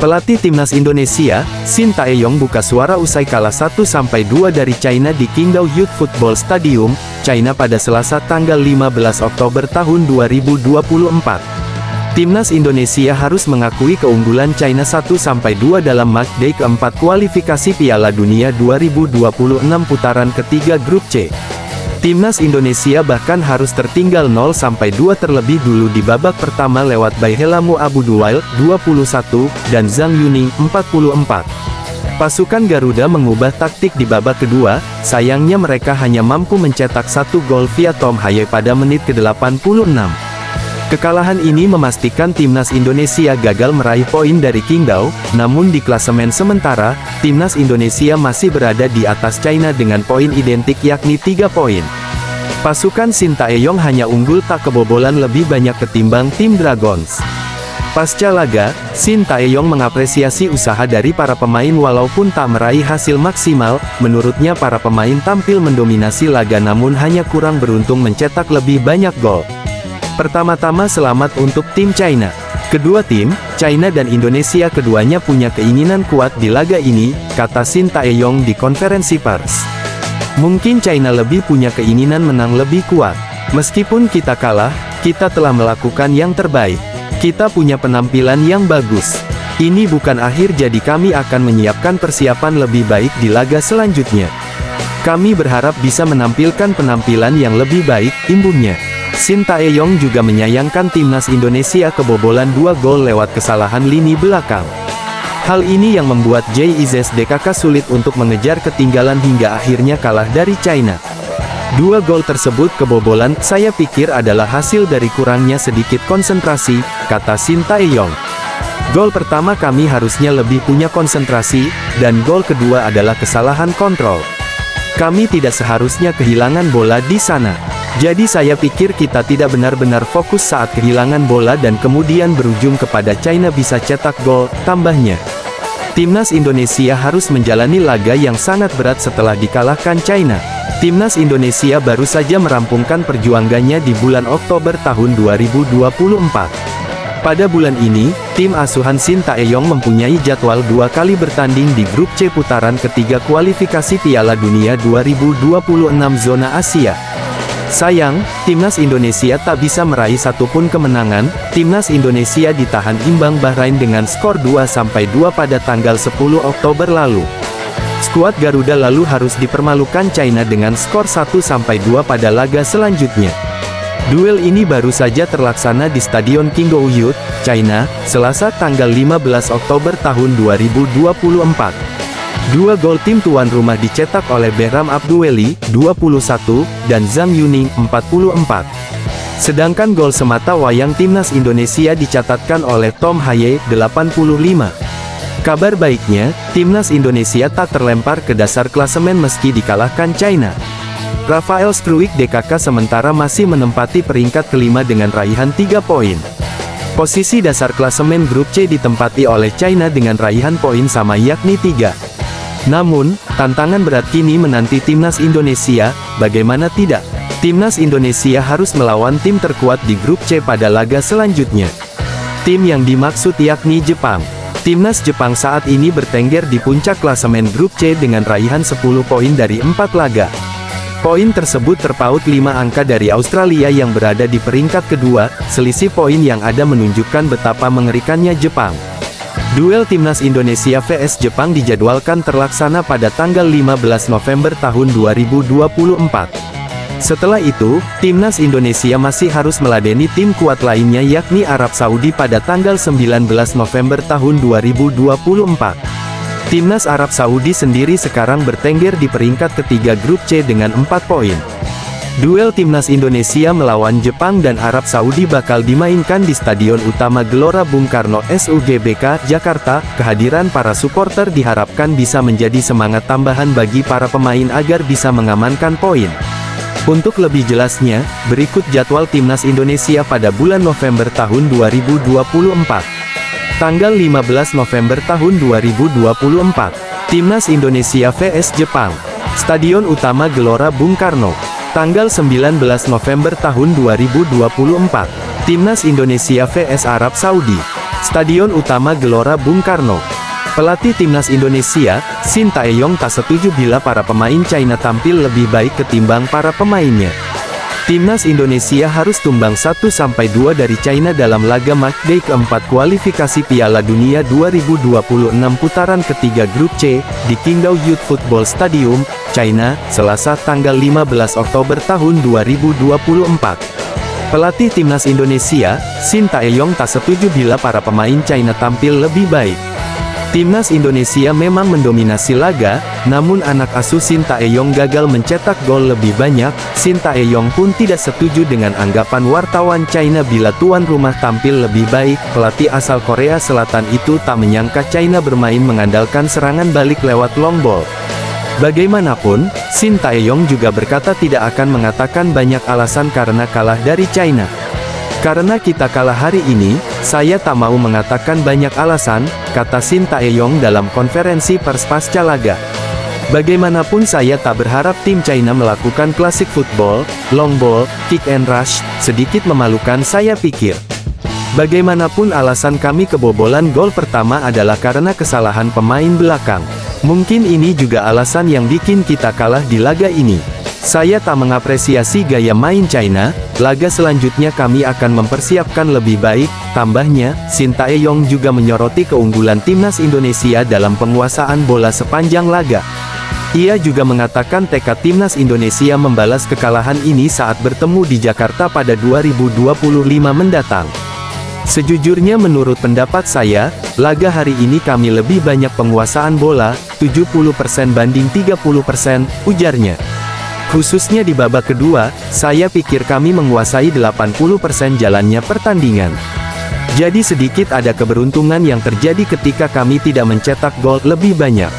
Pelatih Timnas Indonesia, Shin Tae-yong buka suara usai kalah 1-2 dari China di Qingdao Youth Football Stadium, China pada Selasa tanggal 15 Oktober tahun 2024. Timnas Indonesia harus mengakui keunggulan China 1-2 dalam matchday keempat kualifikasi Piala Dunia 2026 putaran ketiga Grup C. Timnas Indonesia bahkan harus tertinggal 0-2 terlebih dulu di babak pertama lewat Baihelamu Abuduwail, 21, dan Zhang Yuning, 44. Pasukan Garuda mengubah taktik di babak kedua, sayangnya mereka hanya mampu mencetak 1 gol via Tom Haye pada menit ke-86. Kekalahan ini memastikan Timnas Indonesia gagal meraih poin dari Qingdao, namun di klasemen sementara, Timnas Indonesia masih berada di atas China dengan poin identik yakni 3 poin. Pasukan Shin Tae-yong hanya unggul tak kebobolan lebih banyak ketimbang tim Dragons. Pasca laga, Shin Tae-yong mengapresiasi usaha dari para pemain walaupun tak meraih hasil maksimal, menurutnya para pemain tampil mendominasi laga namun hanya kurang beruntung mencetak lebih banyak gol. Pertama-tama selamat untuk tim China. Kedua tim, China dan Indonesia keduanya punya keinginan kuat di laga ini, kata Shin Tae-yong di konferensi pers. Mungkin China lebih punya keinginan menang lebih kuat. Meskipun kita kalah, kita telah melakukan yang terbaik. Kita punya penampilan yang bagus. Ini bukan akhir jadi kami akan menyiapkan persiapan lebih baik di laga selanjutnya. Kami berharap bisa menampilkan penampilan yang lebih baik, imbuhnya. Shin Tae-yong juga menyayangkan Timnas Indonesia kebobolan 2 gol lewat kesalahan lini belakang. Hal ini yang membuat JIZSDKK sulit untuk mengejar ketinggalan hingga akhirnya kalah dari China. 2 gol tersebut kebobolan, saya pikir adalah hasil dari kurangnya sedikit konsentrasi, kata Shin Tae-yong. Gol pertama kami harusnya lebih punya konsentrasi, dan gol kedua adalah kesalahan kontrol. Kami tidak seharusnya kehilangan bola di sana. Jadi saya pikir kita tidak benar-benar fokus saat kehilangan bola dan kemudian berujung kepada China bisa cetak gol, tambahnya. Timnas Indonesia harus menjalani laga yang sangat berat setelah dikalahkan China. Timnas Indonesia baru saja merampungkan perjuangannya di bulan Oktober tahun 2024. Pada bulan ini, tim asuhan Shin Tae-yong mempunyai jadwal 2 kali bertanding di Grup C putaran ketiga kualifikasi Piala Dunia 2026 zona Asia. Sayang, Timnas Indonesia tak bisa meraih satupun kemenangan. Timnas Indonesia ditahan imbang Bahrain dengan skor 2-2 pada tanggal 10 Oktober lalu. Skuad Garuda lalu harus dipermalukan China dengan skor 1-2 pada laga selanjutnya. Duel ini baru saja terlaksana di Stadion Qingdao Youth, China, Selasa tanggal 15 Oktober tahun 2024. 2 gol tim tuan rumah dicetak oleh Behram Abduweli, 21, dan Zhang Yuning, 44. Sedangkan gol semata wayang Timnas Indonesia dicatatkan oleh Tom Haye, 85. Kabar baiknya, Timnas Indonesia tak terlempar ke dasar klasemen meski dikalahkan China. Rafael Struijk DKK sementara masih menempati peringkat kelima dengan raihan 3 poin. Posisi dasar klasemen Grup C ditempati oleh China dengan raihan poin sama yakni 3. Namun, tantangan berat kini menanti Timnas Indonesia, bagaimana tidak? Timnas Indonesia harus melawan tim terkuat di Grup C pada laga selanjutnya. Tim yang dimaksud yakni Jepang. Timnas Jepang saat ini bertengger di puncak klasemen Grup C dengan raihan 10 poin dari 4 laga. Poin tersebut terpaut 5 angka dari Australia yang berada di peringkat kedua, selisih poin yang ada menunjukkan betapa mengerikannya Jepang. Duel Timnas Indonesia vs Jepang dijadwalkan terlaksana pada tanggal 15 November tahun 2024. Setelah itu, Timnas Indonesia masih harus meladeni tim kuat lainnya yakni Arab Saudi pada tanggal 19 November tahun 2024. Timnas Arab Saudi sendiri sekarang bertengger di peringkat ketiga Grup C dengan 4 poin. Duel Timnas Indonesia melawan Jepang dan Arab Saudi bakal dimainkan di Stadion Utama Gelora Bung Karno SUGBK, Jakarta. Kehadiran para supporter diharapkan bisa menjadi semangat tambahan bagi para pemain agar bisa mengamankan poin. Untuk lebih jelasnya, berikut jadwal Timnas Indonesia pada bulan November tahun 2024. Tanggal 15 November tahun 2024. Timnas Indonesia vs Jepang. Stadion Utama Gelora Bung Karno. Tanggal 19 November tahun 2024. Timnas Indonesia vs Arab Saudi. Stadion Utama Gelora Bung Karno. Pelatih Timnas Indonesia, Shin Tae-yong tak setuju bila para pemain China tampil lebih baik ketimbang para pemainnya. Timnas Indonesia harus tumbang 1-2 dari China dalam laga matchday keempat kualifikasi Piala Dunia 2026 putaran ketiga Grup C, di Qingdao Youth Football Stadium, China, Selasa tanggal 15 Oktober tahun 2024. Pelatih Timnas Indonesia, Shin Tae-yong tak setuju bila para pemain China tampil lebih baik. Timnas Indonesia memang mendominasi laga, namun anak asuh Shin Tae-yong gagal mencetak gol lebih banyak. Shin Tae-yong pun tidak setuju dengan anggapan wartawan China bila tuan rumah tampil lebih baik. Pelatih asal Korea Selatan itu tak menyangka China bermain mengandalkan serangan balik lewat long ball. Bagaimanapun, Shin Tae-yong juga berkata tidak akan mengatakan banyak alasan karena kalah dari China. Karena kita kalah hari ini, saya tak mau mengatakan banyak alasan, kata Shin Tae-yong dalam konferensi pers pasca laga. Bagaimanapun saya tak berharap tim China melakukan klasik football, long ball, kick and rush, sedikit memalukan saya pikir. Bagaimanapun alasan kami kebobolan gol pertama adalah karena kesalahan pemain belakang. Mungkin ini juga alasan yang bikin kita kalah di laga ini. Saya tak mengapresiasi gaya main China, laga selanjutnya kami akan mempersiapkan lebih baik, tambahnya. Shin Tae-yong juga menyoroti keunggulan Timnas Indonesia dalam penguasaan bola sepanjang laga. Ia juga mengatakan tekad Timnas Indonesia membalas kekalahan ini saat bertemu di Jakarta pada 2025 mendatang. Sejujurnya menurut pendapat saya, laga hari ini kami lebih banyak penguasaan bola, 70% banding 30%, ujarnya. Khususnya di babak kedua, saya pikir kami menguasai 80% jalannya pertandingan. Jadi sedikit ada keberuntungan yang terjadi ketika kami tidak mencetak gol lebih banyak.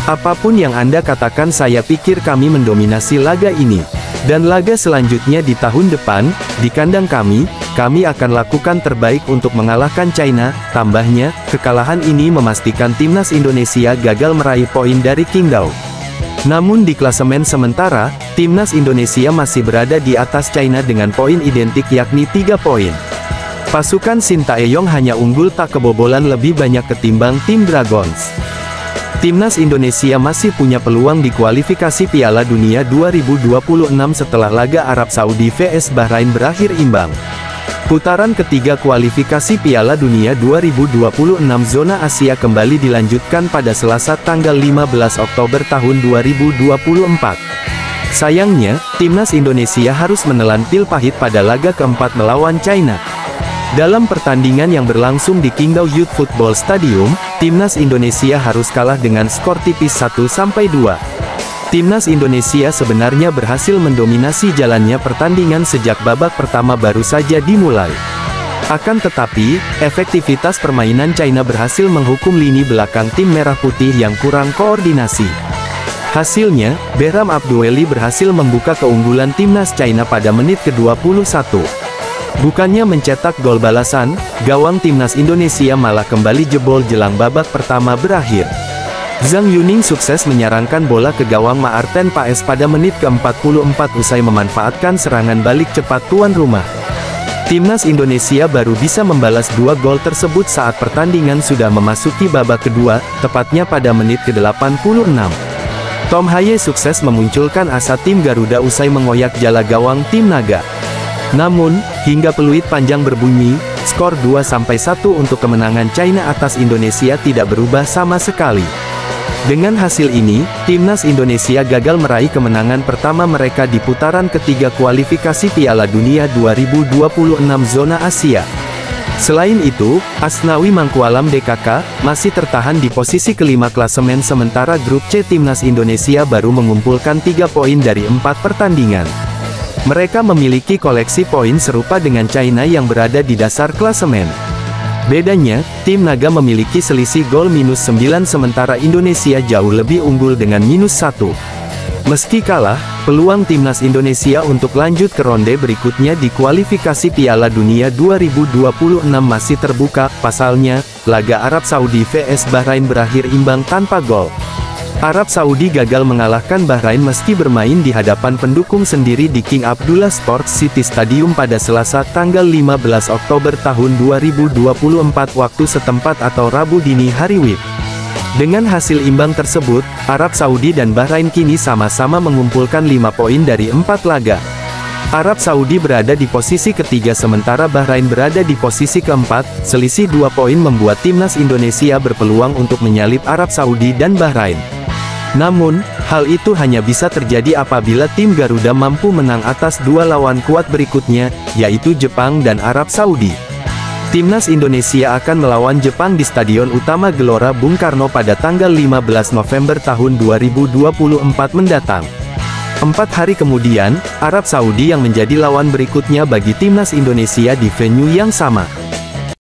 Apapun yang Anda katakan, saya pikir kami mendominasi laga ini. Dan laga selanjutnya di tahun depan, di kandang kami akan lakukan terbaik untuk mengalahkan China, tambahnya. Kekalahan ini memastikan Timnas Indonesia gagal meraih poin dari Qingdao. Namun di klasemen sementara, Timnas Indonesia masih berada di atas China dengan poin identik yakni 3 poin. Pasukan Shin Tae-yong hanya unggul tak kebobolan lebih banyak ketimbang tim Dragons. Timnas Indonesia masih punya peluang di kualifikasi Piala Dunia 2026 setelah laga Arab Saudi vs Bahrain berakhir imbang. Putaran ketiga kualifikasi Piala Dunia 2026 zona Asia kembali dilanjutkan pada Selasa tanggal 15 Oktober tahun 2024. Sayangnya, Timnas Indonesia harus menelan pil pahit pada laga keempat melawan China. Dalam pertandingan yang berlangsung di Qingdao Youth Football Stadium, Timnas Indonesia harus kalah dengan skor tipis 1-2. Timnas Indonesia sebenarnya berhasil mendominasi jalannya pertandingan sejak babak pertama baru saja dimulai. Akan tetapi, efektivitas permainan China berhasil menghukum lini belakang tim merah putih yang kurang koordinasi. Hasilnya, Behram Abdueli berhasil membuka keunggulan Timnas China pada menit ke-21. Bukannya mencetak gol balasan, gawang Timnas Indonesia malah kembali jebol jelang babak pertama berakhir. Zhang Yuning sukses menyarangkan bola ke gawang Maarten Paes pada menit ke-44 usai memanfaatkan serangan balik cepat tuan rumah. Timnas Indonesia baru bisa membalas 2 gol tersebut saat pertandingan sudah memasuki babak kedua, tepatnya pada menit ke-86. Tom Haye sukses memunculkan asa tim Garuda usai mengoyak jala gawang tim Naga. Namun, hingga peluit panjang berbunyi, skor 2-1 untuk kemenangan China atas Indonesia tidak berubah sama sekali. Dengan hasil ini, Timnas Indonesia gagal meraih kemenangan pertama mereka di putaran ketiga kualifikasi Piala Dunia 2026 zona Asia. Selain itu, Asnawi Mangkualam DKK, masih tertahan di posisi kelima klasemen sementara Grup C. Timnas Indonesia baru mengumpulkan 3 poin dari 4 pertandingan. Mereka memiliki koleksi poin serupa dengan China yang berada di dasar klasemen. Bedanya, tim Naga memiliki selisih gol -9 sementara Indonesia jauh lebih unggul dengan -1. Meski kalah, peluang Timnas Indonesia untuk lanjut ke ronde berikutnya di kualifikasi Piala Dunia 2026 masih terbuka. Pasalnya, laga Arab Saudi vs Bahrain berakhir imbang tanpa gol. Arab Saudi gagal mengalahkan Bahrain meski bermain di hadapan pendukung sendiri di King Abdullah Sports City Stadium pada Selasa tanggal 15 Oktober tahun 2024 waktu setempat atau Rabu dini hari WIB. Dengan hasil imbang tersebut, Arab Saudi dan Bahrain kini sama-sama mengumpulkan 5 poin dari 4 laga. Arab Saudi berada di posisi ketiga sementara Bahrain berada di posisi keempat, selisih 2 poin membuat timnas Indonesia berpeluang untuk menyalip Arab Saudi dan Bahrain. Namun, hal itu hanya bisa terjadi apabila tim Garuda mampu menang atas 2 lawan kuat berikutnya, yaitu Jepang dan Arab Saudi. Timnas Indonesia akan melawan Jepang di Stadion Utama Gelora Bung Karno pada tanggal 15 November tahun 2024 mendatang. 4 hari kemudian, Arab Saudi yang menjadi lawan berikutnya bagi timnas Indonesia di venue yang sama.